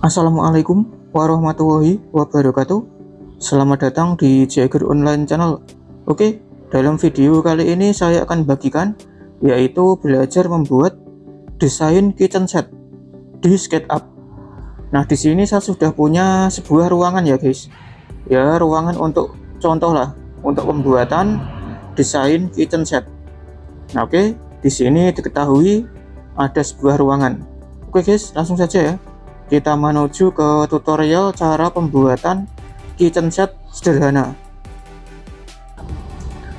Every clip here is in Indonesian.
Assalamualaikum warahmatullahi wabarakatuh. Selamat datang di Jagger Online Channel. Oke, dalam video kali ini saya akan bagikan yaitu belajar membuat desain kitchen set di SketchUp. Nah, di sini saya sudah punya sebuah ruangan ya guys. Ya, ruangan untuk contoh lah untuk pembuatan desain kitchen set. Nah, oke, di sini diketahui ada sebuah ruangan. Oke guys, langsung saja ya. Kita menuju ke tutorial cara pembuatan kitchen set sederhana.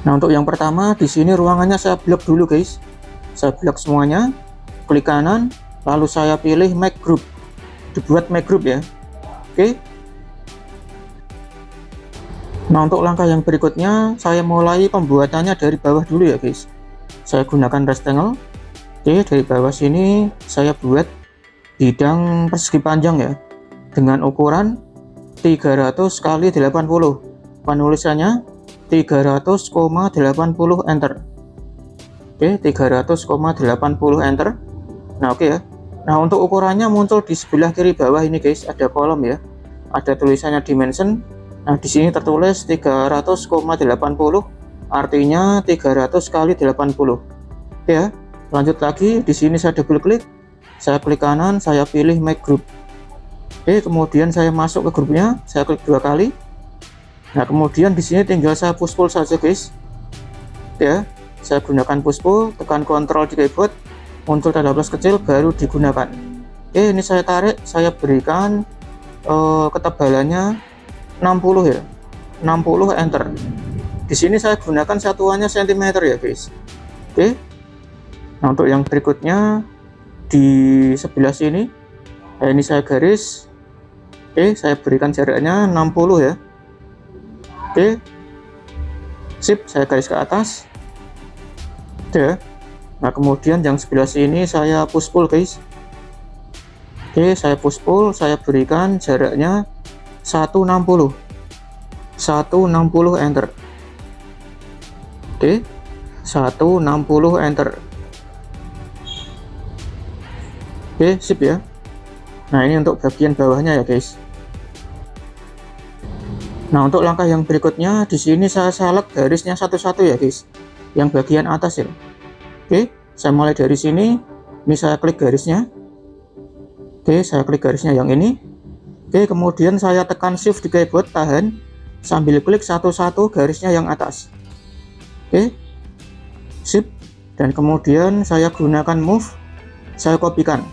Nah, untuk yang pertama di sini ruangannya saya blok dulu guys. Saya blok semuanya, klik kanan, lalu saya pilih make group. Dibuat make group ya. Oke. Nah, untuk langkah yang berikutnya saya mulai pembuatannya dari bawah dulu ya guys. Saya gunakan rectangle. Oke, dari bawah sini saya buat bidang persegi panjang ya, dengan ukuran 300 kali 80. Penulisannya 300,80 enter. Oke, 300,80 enter. Nah, oke ya. Nah, untuk ukurannya muncul di sebelah kiri bawah ini guys, ada kolom ya, ada tulisannya dimension. Nah, di sini tertulis 300,80, artinya 300 kali 80. Oke ya. Lanjut lagi, di sini saya double klik. Saya klik kanan, saya pilih make group. Oke, kemudian saya masuk ke grupnya, saya klik 2 kali. Nah, kemudian di sini tinggal saya push pull saja guys. Ya, saya gunakan push pull, tekan Ctrl di keyboard, muncul tanda plus kecil baru digunakan. Oke, ini saya tarik, saya berikan ketebalannya 60 ya, 60 enter. Di sini saya gunakan satuannya cm ya guys. Oke. Nah, untuk yang berikutnya di sebelah sini, nah ini saya garis. Oke, saya berikan jaraknya 60 ya. Oke, sip, saya garis ke atas. Oke. Nah, kemudian yang sebelah sini saya push pull guys. Oke, saya push pull, saya berikan jaraknya 160 enter. Oke, 160 enter. Oke, sip ya. Nah, ini untuk bagian bawahnya ya guys. Nah, untuk langkah yang berikutnya di sini saya select garisnya satu-satu ya guys, yang bagian atas ya. Oke, saya mulai dari sini. Ini saya klik garisnya. Oke, saya klik garisnya yang ini. Oke, kemudian saya tekan shift di keyboard, tahan sambil klik satu-satu garisnya yang atas. Oke, sip. Dan kemudian saya gunakan move, saya kopikan.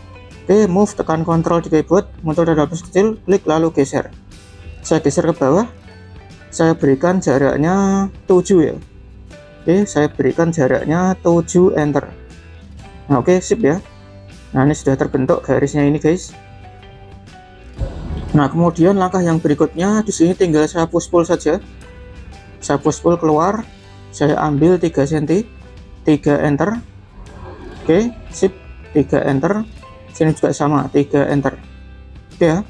Oke, move, tekan Ctrl di keyboard, muncul tanda plus kecil, klik lalu geser. Saya geser ke bawah, saya berikan jaraknya 7 ya. Oke, saya berikan jaraknya 7 enter. Nah, oke, sip ya. Nah, ini sudah terbentuk garisnya ini guys. Nah, kemudian langkah yang berikutnya di sini tinggal saya push pull saja. Saya push pull keluar, saya ambil 3 cm, 3 enter. Oke, sip, 3 enter. Sini juga sama, 3 enter. Oke ya.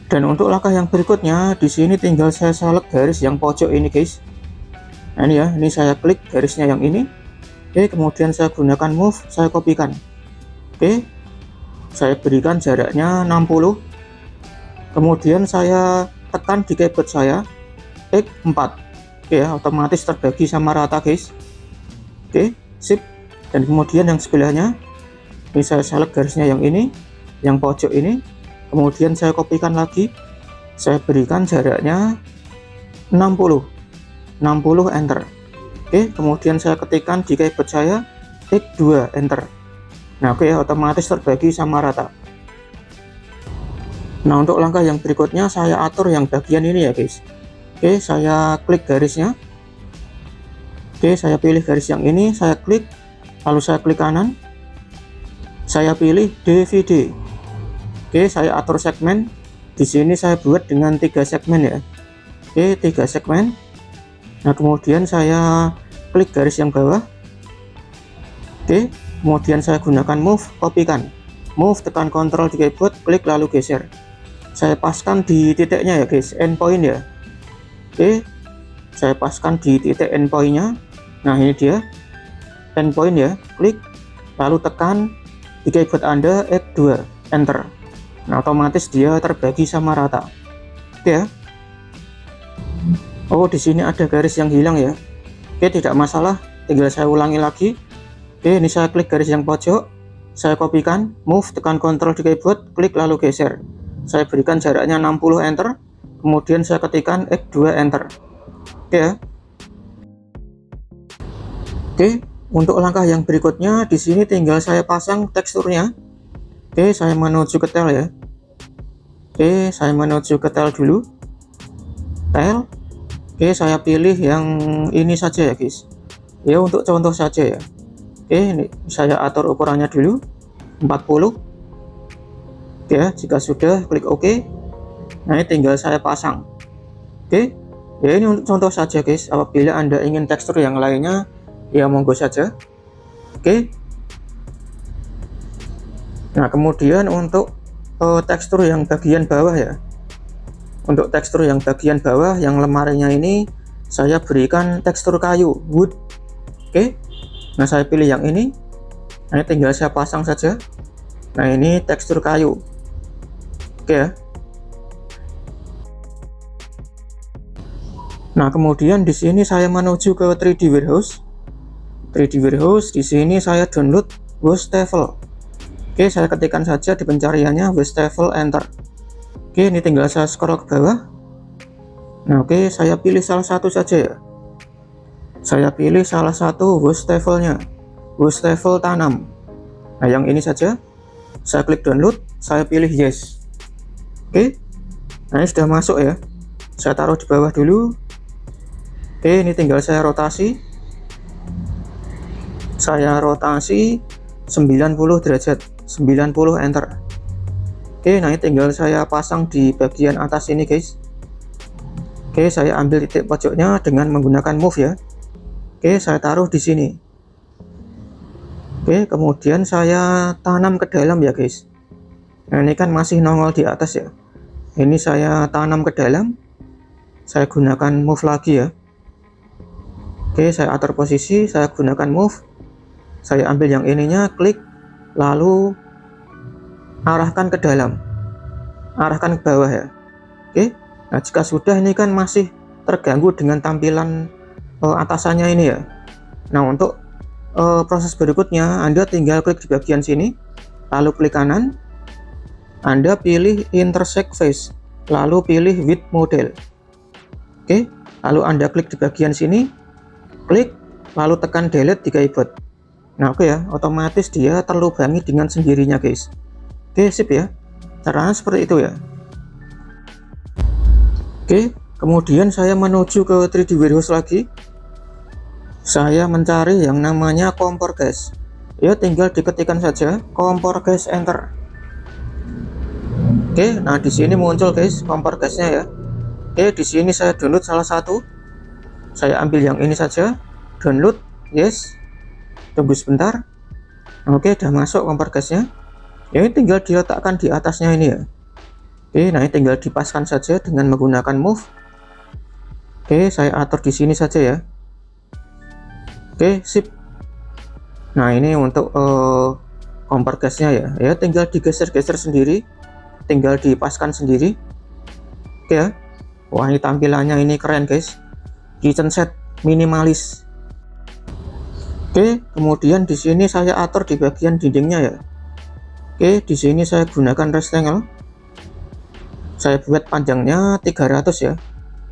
Dan untuk langkah yang berikutnya di sini tinggal saya select garis yang pojok ini guys. Nah, ini ya, ini saya klik garisnya yang ini. Oke, kemudian saya gunakan move, saya kopikan. Oke, saya berikan jaraknya 60. Kemudian saya tekan di keyboard saya X4. Oke ya, otomatis terbagi sama rata guys. Oke, sip. Dan kemudian yang sebelahnya ini saya select garisnya yang ini, yang pojok ini. Kemudian saya kopikan lagi, saya berikan jaraknya 60 enter. Oke, kemudian saya ketikkan di keyboard saya X2 enter. Nah, oke ya, otomatis terbagi sama rata. Nah, untuk langkah yang berikutnya saya atur yang bagian ini ya guys. Oke, saya klik garisnya. Oke, saya pilih garis yang ini, saya klik, lalu saya klik kanan, saya pilih DVD. Oke, saya atur segmen. Di sini saya buat dengan 3 segmen ya. Oke, 3 segmen. Nah, kemudian saya klik garis yang bawah. Oke, kemudian saya gunakan move, kopikan. Move, tekan Ctrl di keyboard, klik lalu geser. Saya paskan di titiknya ya guys, endpoint ya. Oke, saya paskan di titik endpointnya. Nah, ini dia endpoint ya. Klik, lalu tekan di keyboard Anda F2 enter. Nah, otomatis dia terbagi sama rata. Oke ya. Oh, di sini ada garis yang hilang ya. Oke, tidak masalah, tinggal saya ulangi lagi. Oke, ini saya klik garis yang pojok, saya kopikan, move, tekan Ctrl di keyboard, klik lalu geser. Saya berikan jaraknya 60, enter. Kemudian saya ketikkan F2, enter. Oke ya. Oke, untuk langkah yang berikutnya di sini tinggal saya pasang teksturnya. Oke, saya menuju ke tel ya. Oke, saya menuju ke tel dulu. Tel. Oke, saya pilih yang ini saja ya guys. Ya, untuk contoh saja ya. Oke, ini saya atur ukurannya dulu 40. Oke, jika sudah klik OK. Nah, ini tinggal saya pasang. Oke, ya ini untuk contoh saja guys. Apabila Anda ingin tekstur yang lainnya, ya monggo saja. Oke. Nah, kemudian untuk tekstur yang bagian bawah ya. Untuk tekstur yang bagian bawah, yang lemarinya ini saya berikan tekstur kayu, wood. Oke. Nah, saya pilih yang ini. Nah, ini tinggal saya pasang saja. Nah, ini tekstur kayu. Oke ya. Nah, kemudian di sini saya menuju ke 3D Warehouse. 3D Warehouse, di sini saya download Wastafel. Oke, saya ketikkan saja di pencariannya Wastafel, enter. Oke, ini tinggal saya scroll ke bawah. Nah, oke, saya pilih salah satu saja ya. Saya pilih salah satu Wastafelnya, Wastafel tanam. Nah, yang ini saja. Saya klik download, saya pilih yes. Oke, nah ini sudah masuk ya. Saya taruh di bawah dulu. Oke, ini tinggal saya rotasi. Saya rotasi 90 derajat, 90, enter. Oke, nah ini tinggal saya pasang di bagian atas ini guys. Oke, saya ambil titik pojoknya dengan menggunakan move ya. Oke, saya taruh di sini. Oke, kemudian saya tanam ke dalam ya guys. Nah, ini kan masih nongol di atas ya. Ini saya tanam ke dalam. Saya gunakan move lagi ya. Oke, saya atur posisi, saya gunakan move. Saya ambil yang ininya, klik, lalu arahkan ke dalam, arahkan ke bawah ya. Oke, nah jika sudah, ini kan masih terganggu dengan tampilan atasannya ini ya. Nah, untuk proses berikutnya Anda tinggal klik di bagian sini, lalu klik kanan, Anda pilih intersect face, lalu pilih width model. Oke, lalu Anda klik di bagian sini, klik, lalu tekan delete di keyboard. Nah, oke ya, otomatis dia terlubangi dengan sendirinya guys. Oke, sip ya, caranya seperti itu ya. Oke, kemudian saya menuju ke 3D Warehouse lagi. Saya mencari yang namanya kompor gas. Ya, tinggal diketikkan saja kompor gas, enter. Oke, nah di sini muncul guys kompor gasnya ya. Oke, di sini saya download salah satu. Saya ambil yang ini saja, download, yes. Tunggu sebentar. Oke, udah masuk kompor gasnya. Ya, ini tinggal diletakkan di atasnya ini ya. Oke, nah ini tinggal dipaskan saja dengan menggunakan move. Oke, saya atur di sini saja ya. Oke, sip. Nah, ini untuk kompor gasnya ya. Ya, tinggal digeser-geser sendiri, tinggal dipaskan sendiri. Oke ya. Wah, ini tampilannya ini keren guys. Kitchen set minimalis. Oke, kemudian di sini saya atur di bagian dindingnya ya. Oke, di sini saya gunakan rectangle. Saya buat panjangnya 300 ya.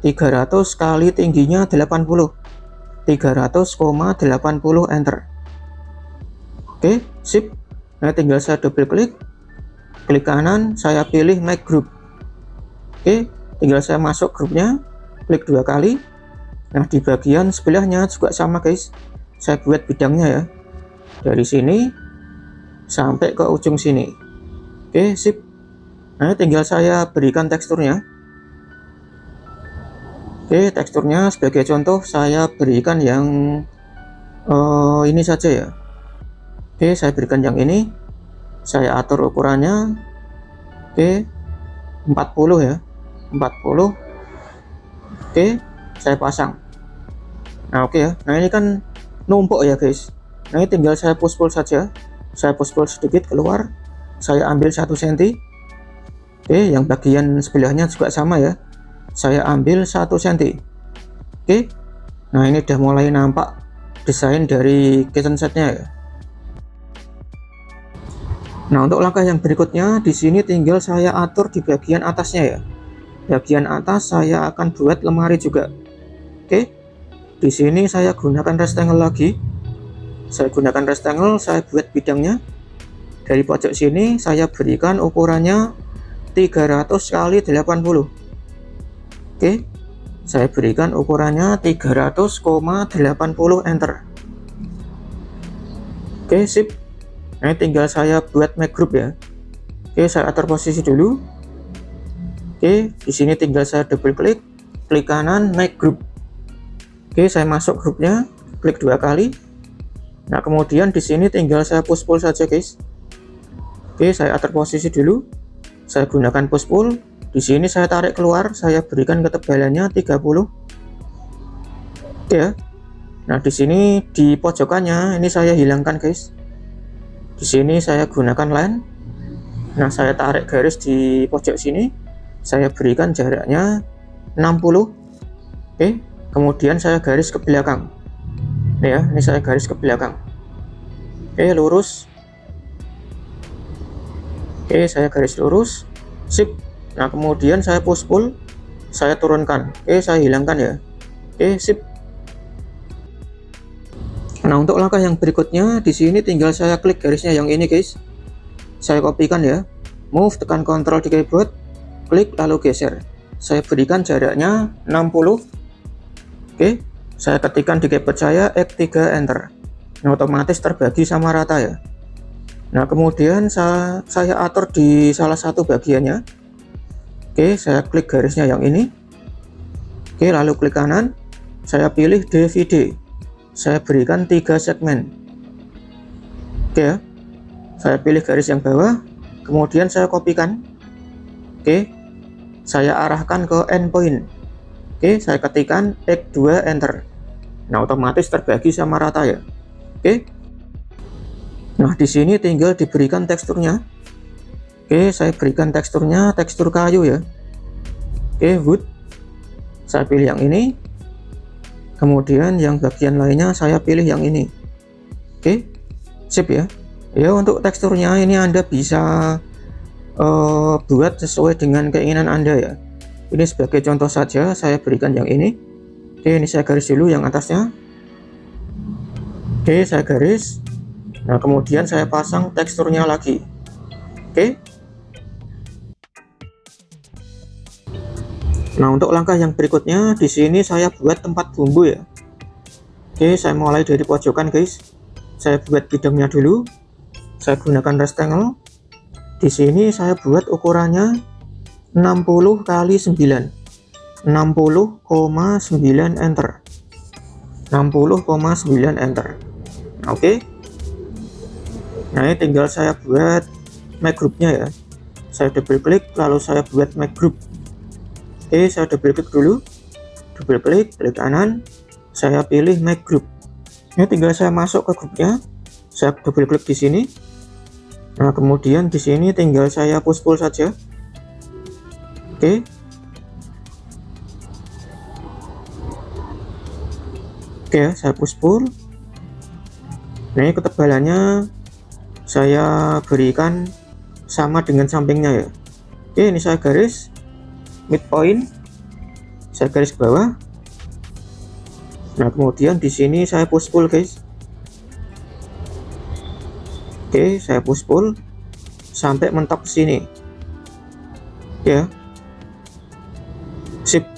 300 kali tingginya 80. 300,80, enter. Oke, sip. Nah, tinggal saya double klik. Klik kanan, saya pilih make group. Oke, tinggal saya masuk grupnya. Klik 2 kali. Nah, di bagian sebelahnya juga sama guys. Saya buat bidangnya ya. Dari sini sampai ke ujung sini. Oke, sip. Nah, tinggal saya berikan teksturnya. Oke, teksturnya sebagai contoh saya berikan yang ini saja ya. Oke, saya berikan yang ini. Saya atur ukurannya. Oke, 40 ya. 40. Oke, saya pasang. Nah, oke ya. Nah, ini kan numpuk ya guys. Nah, ini tinggal saya push-pull saja. Saya push-pull sedikit keluar. Saya ambil 1 cm. Oke, yang bagian sebelahnya juga sama ya, saya ambil 1 cm. Oke, nah ini udah mulai nampak desain dari kitchen setnya ya. Nah, untuk langkah yang berikutnya di sini tinggal saya atur di bagian atasnya ya. Bagian atas saya akan buat lemari juga. Oke, di sini saya gunakan rectangle lagi. Saya gunakan rectangle, saya buat bidangnya. Dari pojok sini saya berikan ukurannya 300 kali 80. Oke, saya berikan ukurannya 300,80, enter. Oke, sip. Nah, tinggal saya buat make group ya. Oke, saya atur posisi dulu. Oke, di sini tinggal saya double klik, klik kanan, make group. Oke, saya masuk grupnya, klik 2 kali. Nah, kemudian di sini tinggal saya push pull saja, guys. Oke, saya atur posisi dulu. Saya gunakan push pull. Di sini saya tarik keluar, saya berikan ketebalannya 30. Oke ya. Nah, di sini di pojokannya ini saya hilangkan, guys. Di sini saya gunakan line. Nah, saya tarik garis di pojok sini. Saya berikan jaraknya 60. Oke, kemudian saya garis ke belakang. Ini ya, ini saya garis ke belakang. Oke, lurus. Oke, saya garis lurus. Sip. Nah, kemudian saya push pull. Saya turunkan. Oke, saya hilangkan ya. Oke, sip. Nah, untuk langkah yang berikutnya di sini tinggal saya klik garisnya yang ini, guys. Saya kopikan ya. Move, tekan Ctrl di keyboard, klik lalu geser. Saya berikan jaraknya 60. Oke, saya ketikkan di keyboard saya X3, enter. Nah, otomatis terbagi sama rata ya. Nah, kemudian saya atur di salah satu bagiannya. Oke, saya klik garisnya yang ini. Oke, lalu klik kanan. Saya pilih DVD. Saya berikan 3 segmen. Oke ya, saya pilih garis yang bawah, kemudian saya kopikan. Oke, saya arahkan ke endpoint. Oke, saya ketikkan X2, enter. Nah, otomatis terbagi sama rata ya. Oke, nah di sini tinggal diberikan teksturnya. Oke, saya berikan teksturnya tekstur kayu ya. Oke, wood. Saya pilih yang ini. Kemudian yang bagian lainnya saya pilih yang ini. Oke, sip ya. Ya, untuk teksturnya ini Anda bisa buat sesuai dengan keinginan Anda ya. Ini sebagai contoh saja saya berikan yang ini. Oke, ini saya garis dulu yang atasnya. Oke, saya garis. Nah, kemudian saya pasang teksturnya lagi. Oke. Nah, untuk langkah yang berikutnya di sini saya buat tempat bumbu ya. Oke, saya mulai dari pojokan, guys. Saya buat bidangnya dulu. Saya gunakan rectangle. Di sini saya buat ukurannya 60 kali 9. 60,9, enter. 60,9, enter. Oke. Nah, ini tinggal saya buat make groupnya ya. Saya double klik lalu saya buat make group. Oke, saya double klik dulu, double klik, klik kanan, saya pilih make group. Ini tinggal saya masuk ke grupnya, saya double klik di sini. Nah, kemudian di sini tinggal saya push pull saja. Oke. Oke ya, saya push pull. Nah, ini ketebalannya saya berikan sama dengan sampingnya ya. Oke, ini saya garis midpoint, saya garis ke bawah. Nah, kemudian di sini saya push pull, guys. Oke, saya push pull sampai mentok ke sini. Ya. Sip.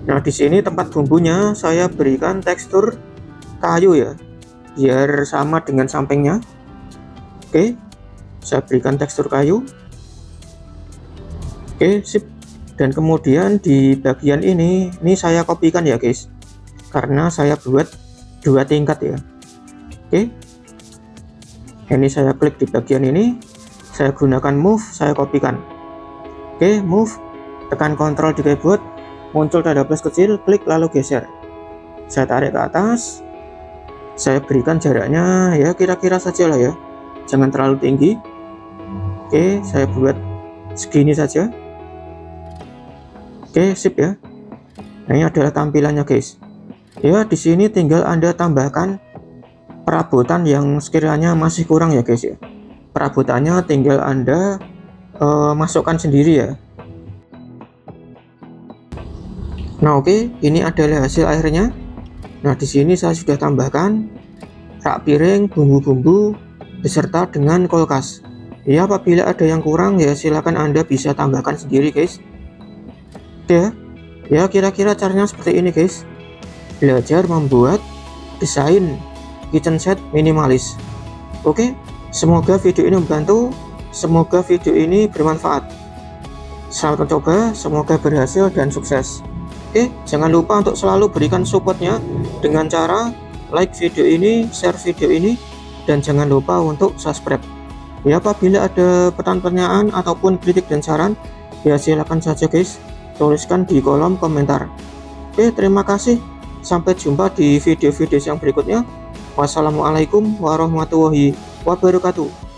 Nah, di sini tempat bumbunya saya berikan tekstur kayu ya, biar sama dengan sampingnya. Oke. Saya berikan tekstur kayu. Oke, sip. Dan kemudian di bagian ini saya kopikan ya, guys, karena saya buat 2 tingkat ya. Oke, ini saya klik di bagian ini, saya gunakan move, saya kopikan. Oke, move, tekan Ctrl di keyboard, muncul tanda plus kecil, klik lalu geser. Saya tarik ke atas, saya berikan jaraknya ya kira-kira saja lah ya, jangan terlalu tinggi. Oke, saya buat segini saja. Oke, sip ya. Nah, ini adalah tampilannya guys. Ya, di sini tinggal Anda tambahkan perabotan yang sekiranya masih kurang ya guys ya. Perabotannya tinggal Anda masukkan sendiri ya. Nah, oke, ini adalah hasil akhirnya. Nah, di sini saya sudah tambahkan rak piring, bumbu-bumbu beserta dengan kulkas. Ya, apabila ada yang kurang ya silakan Anda bisa tambahkan sendiri guys. Oke ya, kira-kira caranya seperti ini guys. Belajar membuat desain kitchen set minimalis. Oke, semoga video ini membantu, semoga video ini bermanfaat. Selamat mencoba, semoga berhasil dan sukses. Oke, jangan lupa untuk selalu berikan supportnya dengan cara like video ini, share video ini, dan jangan lupa untuk subscribe. Ya, apabila ada pertanyaan ataupun kritik dan saran, ya silakan saja guys, tuliskan di kolom komentar. Oke, terima kasih. Sampai jumpa di video-video yang berikutnya. Wassalamualaikum warahmatullahi wabarakatuh.